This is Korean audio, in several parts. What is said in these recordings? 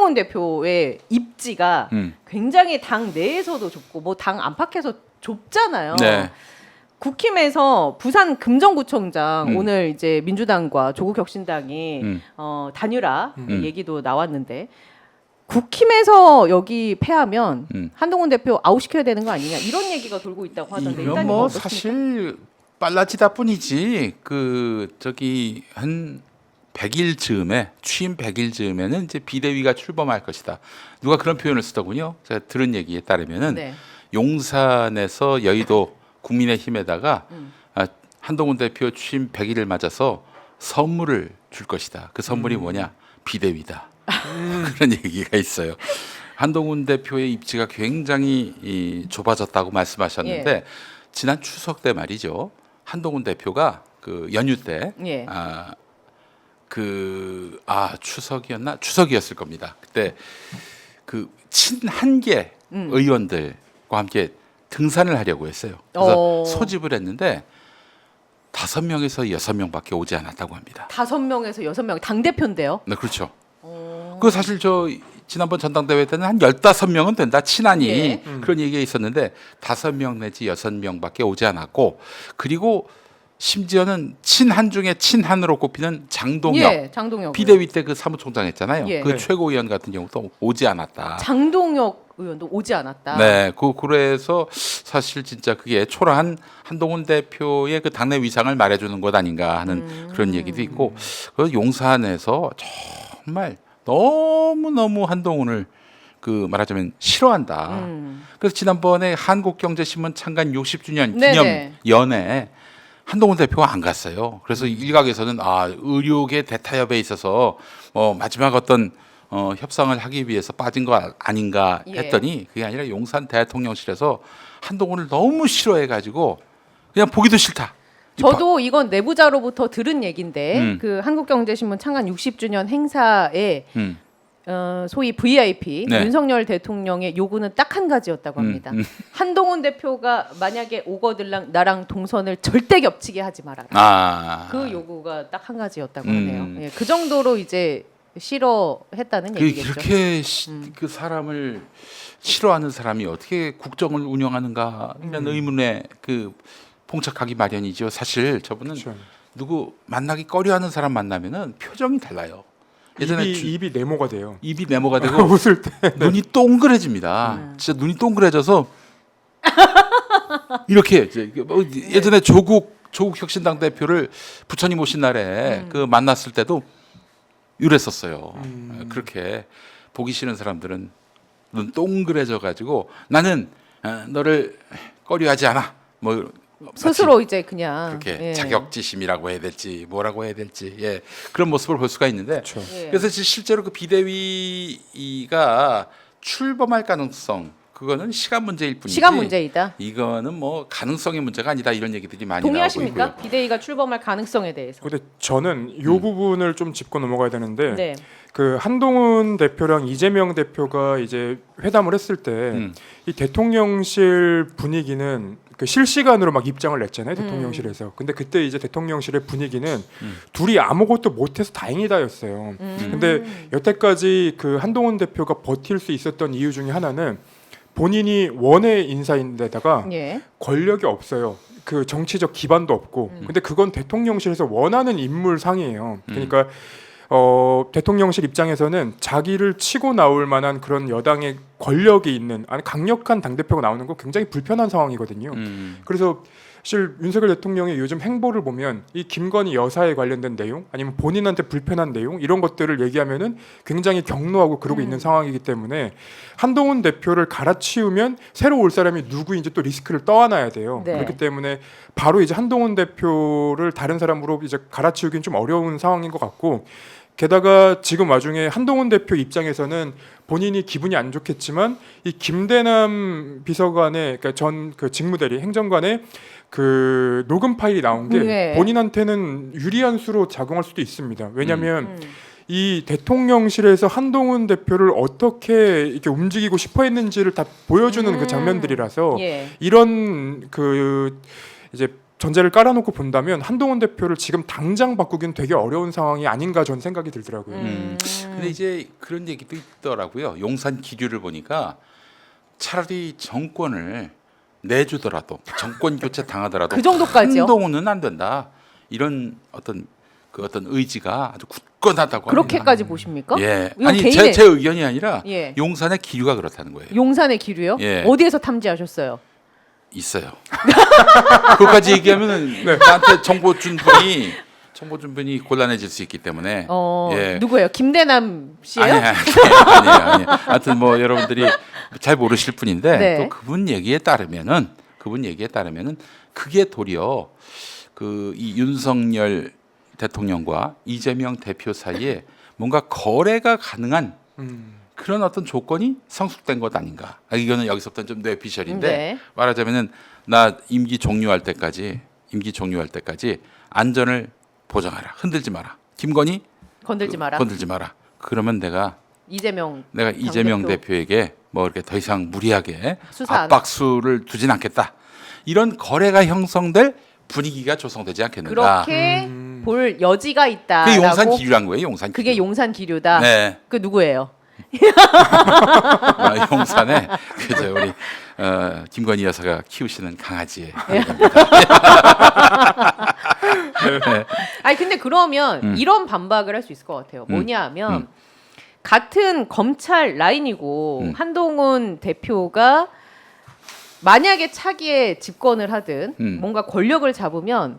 한동훈 대표의 입지가 굉장히 당 내에서도 좁고 뭐 당 안팎에서 좁잖아요. 네. 국힘에서 부산 금정구청장 오늘 이제 민주당과 조국혁신당이 단일화 얘기도 나왔는데 국힘에서 여기 패하면 한동훈 대표 아웃시켜야 되는 거 아니냐 이런 얘기가 돌고 있다고 하던데 이건 일단 뭐 이거 사실 빨라지다 뿐이지 한 100일 즈음에 취임 100일 즈음에는 이제 비대위가 출범할 것이다. 누가 그런 표현을 쓰더군요. 제가 들은 얘기에 따르면은 네. 용산에서 여의도 국민의힘에다가 한동훈 대표 취임 100일을 맞아서 선물을 줄 것이다. 그 선물이 뭐냐? 비대위다. 그런 얘기가 있어요. 한동훈 대표의 입지가 굉장히 좁아졌다고 말씀하셨는데 예. 지난 추석 때 말이죠. 한동훈 대표가 그 연휴 때 예. 추석이었나? 추석이었을 겁니다. 그때 그 친한계 의원들과 함께 등산을 하려고 했어요. 그래서 소집을 했는데 5명에서 6명밖에 오지 않았다고 합니다. 5명에서 6명 당 대표인데요. 네, 그렇죠. 그 사실 저 지난번 전당대회 때는 한 15명은 된다 친한이 예. 그런 얘기가 있었는데 5명 내지 6명밖에 오지 않았고 그리고 심지어는 친한 중에 친한으로 꼽히는 장동혁 예, 장동혁 비대위 때 그 사무총장 했잖아요. 예. 그 네. 최고위원 같은 경우도 오지 않았다. 장동혁 의원도 오지 않았다. 네, 그래서 사실 진짜 그게 초라한 한동훈 대표의 그 당내 위상을 말해주는 것 아닌가 하는 그런 얘기도 있고, 그 용산에서 정말 너무 한동훈을 그 말하자면 싫어한다. 그래서 지난번에 한국경제신문 창간 60주년 네네. 기념연에 한동훈 대표가 안 갔어요. 그래서 일각에서는 의료계 대타협에 있어서 마지막 어떤 협상을 하기 위해서 빠진 거 아닌가 했더니 그게 아니라 용산 대통령실에서 한동훈을 너무 싫어해가지고 그냥 보기도 싫다. 저도 이건 내부자로부터 들은 얘기인데 그 한국경제신문 창간 60주년 행사에 소위 VIP 네. 윤석열 대통령의 요구는 딱 한 가지였다고 합니다. 한동훈 대표가 만약에 오거들랑 나랑 동선을 절대 겹치게 하지 마라. 그 요구가 딱 한 가지였다고 하네요. 예, 그 정도로 이제 싫어했다는 얘기겠죠. 그렇게 그 사람을 싫어하는 사람이 어떻게 국정을 운영하는가 이런 의문에 그 봉착하기 마련이죠. 사실 저분은 그렇죠. 누구 만나기 꺼려하는 사람 만나면은 표정이 달라요. 예전에 입이 네모가 돼요. 입이 네모가 되고 웃을 때 눈이 동그래집니다. 진짜 눈이 동그래져서 이렇게 예전에 조국 혁신당 대표를 부처님 오신 날에 그 만났을 때도 이랬었어요. 그렇게 보기 싫은 사람들은 눈 동그래져 가지고 나는 너를 꺼려하지 않아. 뭐 스스로 이제 그냥 그렇게 예. 자격지심이라고 해야 될지 뭐라고 해야 될지 그런 모습을 볼 수가 있는데 그렇죠. 예. 그래서 실제로 그 비대위가 출범할 가능성 그거는 시간 문제일 뿐이지 시간 문제이다. 이거는 뭐 가능성의 문제가 아니다 이런 얘기들이 많이 동의하십니까? 나오고 있고요. 비대위가 출범할 가능성에 대해서. 근데 저는 이 부분을 좀 짚고 넘어가야 되는데 네. 그 한동훈 대표랑 이재명 대표가 이제 회담을 했을 때 이 대통령실 분위기는 그 실시간으로 막 입장을 냈잖아요 대통령실에서. 근데 그때 이제 대통령실의 분위기는 둘이 아무것도 못해서 다행이다였어요. 근데 여태까지 그 한동훈 대표가 버틸 수 있었던 이유 중에 하나는 본인이 원외 인사인데다가 예. 권력이 없어요. 그 정치적 기반도 없고. 근데 그건 대통령실에서 원하는 인물상이에요. 그러니까 대통령실 입장에서는 자기를 치고 나올 만한 그런 여당의 권력이 있는 아니 강력한 당대표가 나오는 거 굉장히 불편한 상황이거든요. 그래서 사실 윤석열 대통령의 요즘 행보를 보면 이 김건희 여사에 관련된 내용 아니면 본인한테 불편한 내용 이런 것들을 얘기하면은 굉장히 격노하고 그러고 있는 상황이기 때문에 한동훈 대표를 갈아치우면 새로 올 사람이 누구인지 또 리스크를 떠안아야 돼요. 네. 그렇기 때문에 바로 이제 한동훈 대표를 다른 사람으로 이제 갈아치우기는 좀 어려운 상황인 것 같고 게다가 지금 와중에 한동훈 대표 입장에서는 본인이 기분이 안 좋겠지만 이 김대남 비서관의 그러니까 전 그 직무대리 행정관의 그 녹음 파일이 나온 게 네. 본인한테는 유리한 수로 작용할 수도 있습니다. 왜냐하면 이 대통령실에서 한동훈 대표를 어떻게 이렇게 움직이고 싶어했는지를 다 보여주는 그 장면들이라서 예. 이런 그 이제 전제를 깔아놓고 본다면 한동훈 대표를 지금 당장 바꾸기는 되게 어려운 상황이 아닌가 저는 생각이 들더라고요. 근데 이제 그런 얘기도 있더라고요. 용산 기류를 보니까 차라리 정권을 내주더라도 정권 교체 당하더라도 그 정도까지요? 한동훈은 안 된다. 이런 어떤 의지가 아주 굳건하다고 그렇게까지 합니다. 보십니까? 예. 이건 아니 개인의- 제 의견이 아니라 예. 용산의 기류가 그렇다는 거예요. 용산의 기류요? 예. 어디에서 탐지하셨어요? 있어요. 그것까지 얘기하면은 나한테 정보 준 분이 곤란해질 수 있기 때문에. 예. 누구예요? 김대남 씨예요? 아니에요. 하여튼 뭐 여러분들이 잘 모르실 분인데 네. 또 그분 얘기에 따르면은 그게 도리어 이 윤석열 대통령과 이재명 대표 사이에 뭔가 거래가 가능한 그런 어떤 조건이 성숙된 것 아닌가. 이거는 여기서부터 좀 뇌피셜인데 네. 말하자면은 나 임기 종료할 때까지 안전을 보장하라. 흔들지 마라. 김건희 건들지 마라. 건들지 마라. 그러면 내가 이재명 이재명 대표에게 뭐 이렇게 더 이상 무리하게 수사 안 압박수를 두진 않겠다. 이런 거래가 형성될 분위기가 조성되지 않겠는가. 그렇게 볼 여지가 있다. 그게 용산 기류란 거예요. 용산 그게 기류. 용산 기류다. 네. 그 누구예요? 용산에 그저 우리 김건희 여사가 키우시는 강아지의 아니 근데 그러면 이런 반박을 할 수 있을 것 같아요. 뭐냐하면 같은 검찰 라인이고 한동훈 대표가 만약에 차기에 집권을 하든 뭔가 권력을 잡으면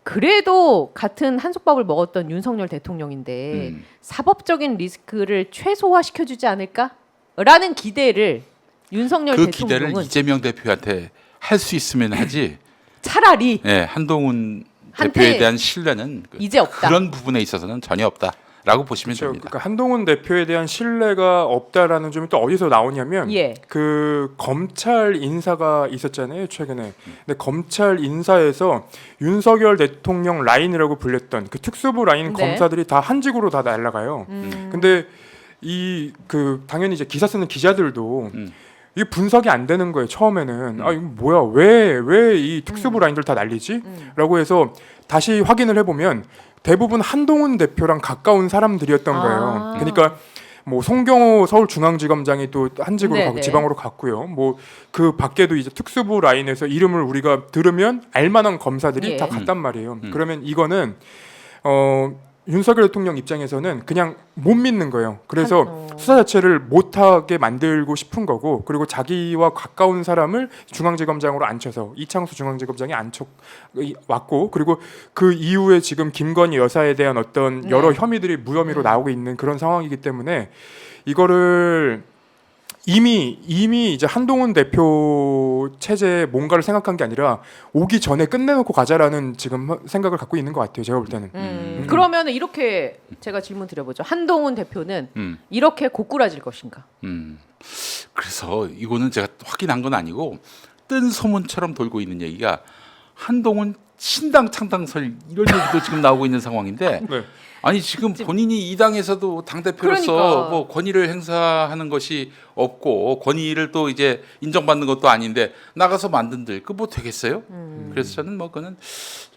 그래도 같은 한솥밥을 먹었던 윤석열 대통령인데 사법적인 리스크를 최소화시켜주지 않을까라는 기대를 윤석열 그 기대를 대통령은 이재명 대표한테 할 수 있으면 하지. 차라리 한동훈 한테 대표에 대한 신뢰는 이제 없다. 그런 부분에 있어서는 전혀 없다라고 보시면 그렇죠. 됩니다. 그러니까 한동훈 대표에 대한 신뢰가 없다라는 점이 또 어디서 나오냐면 예. 그 검찰 인사가 있었잖아요 최근에. 근데 검찰 인사에서 윤석열 대통령 라인이라고 불렸던 그 특수부 라인 네. 검사들이 다 한직으로 다 날아가요. 근데 당연히 이제 기사 쓰는 기자들도 이게 분석이 안 되는 거예요 처음에는. 이거 뭐야 왜 이 특수부 라인들 다 날리지?라고 해서 다시 확인을 해보면 대부분 한동훈 대표랑 가까운 사람들이었던 거예요. 그러니까 뭐 송경호 서울중앙지검장이 또 한직으로 네네. 가고 지방으로 갔고요. 뭐 그 밖에도 이제 특수부 라인에서 이름을 우리가 들으면 알만한 검사들이 예. 다 갔단 말이에요. 그러면 이거는 윤석열 대통령 입장에서는 그냥 못 믿는 거예요. 그래서 수사 자체를 못하게 만들고 싶은 거고, 그리고 자기와 가까운 사람을 중앙지검장으로 앉혀서 이창수 중앙지검장이 왔고, 그리고 그 이후에 지금 김건희 여사에 대한 어떤 여러 혐의들이 무혐의로 나오고 있는 그런 상황이기 때문에 이거를 이미 이제 한동훈 대표 체제에 뭔가를 생각한 게 아니라 오기 전에 끝내놓고 가자라는 지금 생각을 갖고 있는 것 같아요. 제가 볼 때는. 그러면 이렇게 제가 질문 드려보죠. 한동훈 대표는 이렇게 고꾸라질 것인가? 그래서 이거는 제가 확인한 건 아니고 뜬 소문처럼 돌고 있는 얘기가 한동훈 신당 창당설 이런 얘기도 지금 나오고 있는 상황인데 네. 아니 지금 본인이 이 당에서도 당 대표로서 그러니까. 뭐 권위를 행사하는 것이 없고 권위를 또 이제 인정받는 것도 아닌데 나가서 만든들 그 뭐 되겠어요? 그래서 저는 뭐 그거는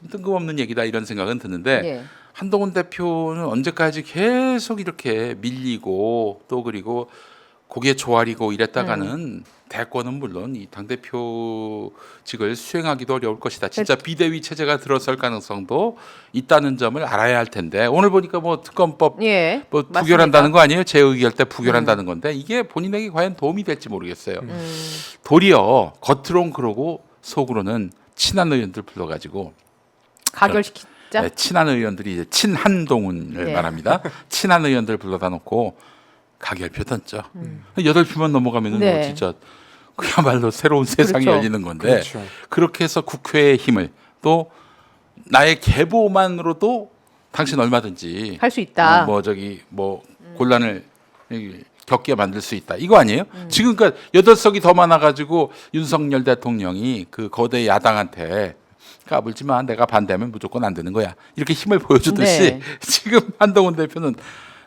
좀 뜬금없는 얘기다 이런 생각은 드는데 예. 한동훈 대표는 언제까지 계속 이렇게 밀리고 또 그리고 고개 조아리고 이랬다가는 대권은 물론 이 당대표직을 수행하기도 어려울 것이다. 진짜 비대위 체제가 들어설 가능성도 있다는 점을 알아야 할 텐데 오늘 보니까 뭐 특검법 예. 뭐 맞습니다. 부결한다는 거 아니에요? 재의결 때 부결한다는 건데 이게 본인에게 과연 도움이 될지 모르겠어요. 도리어 겉으론 그러고 속으로는 친한 의원들 불러가지고 가결시키자. 네, 친한 의원들이 이제 친한동훈을 네. 말합니다. 친한 의원들 불러다 놓고 가결표 던져. 8표만 넘어가면은 네. 뭐 진짜 그야말로 새로운 세상이 그렇죠. 열리는 건데 그렇죠. 그렇게 해서 국회의 힘을 또 나의 계보만으로도 당신 얼마든지 할 수 있다. 뭐 곤란을 겪게 만들 수 있다. 이거 아니에요? 지금 그러니까 8석이 더 많아가지고 윤석열 대통령이 그 거대 야당한테 까불지 마. 내가 반대하면 무조건 안 되는 거야. 이렇게 힘을 보여주듯이 네. 지금 한동훈 대표는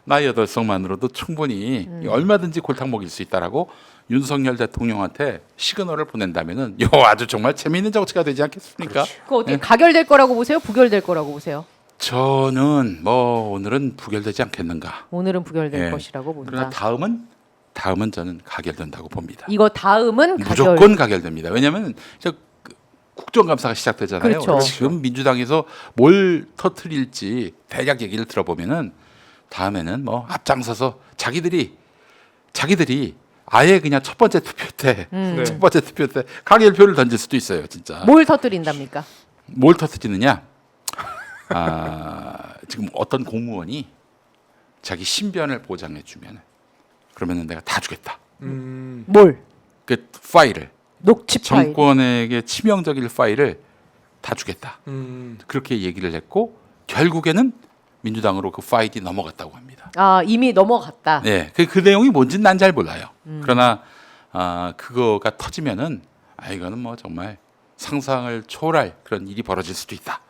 나이 8석만으로도 충분히 얼마든지 골탕 먹일 수 있다라고 윤석열 대통령한테 시그널을 보낸다면은 요 아주 정말 재미있는 정치가 되지 않겠습니까? 그 어떻게 가결될 거라고 보세요? 부결될 거라고 보세요? 저는 뭐 오늘은 부결되지 않겠는가. 오늘은 부결될 예. 것이라고 본다. 그러나 다음은 저는 가결된다고 봅니다. 이거 다음은 가결. 무조건 가결됩니다. 왜냐하면 국정감사가 시작되잖아요. 그렇죠. 지금 민주당에서 뭘 터트릴지 대략 얘기를 들어보면은 다음에는 뭐 앞장서서 자기들이 아예 그냥 첫 번째 투표 때 네. 첫 번째 투표 때 가결표를 던질 수도 있어요, 진짜. 뭘 터뜨린답니까? 뭘 터트리느냐? 지금 어떤 공무원이 자기 신변을 보장해 주면 그러면은 내가 다 주겠다. 뭘? 그 파일을 녹취 파일. 정권에게 치명적인 파일을 다 주겠다. 그렇게 얘기를 했고 결국에는 민주당으로 그 파일이 넘어갔다고 합니다. 아 이미 넘어갔다. 네, 그 내용이 뭔지는 난 잘 몰라요. 그러나 그거가 터지면은 이거는 뭐 정말 상상을 초월할 그런 일이 벌어질 수도 있다.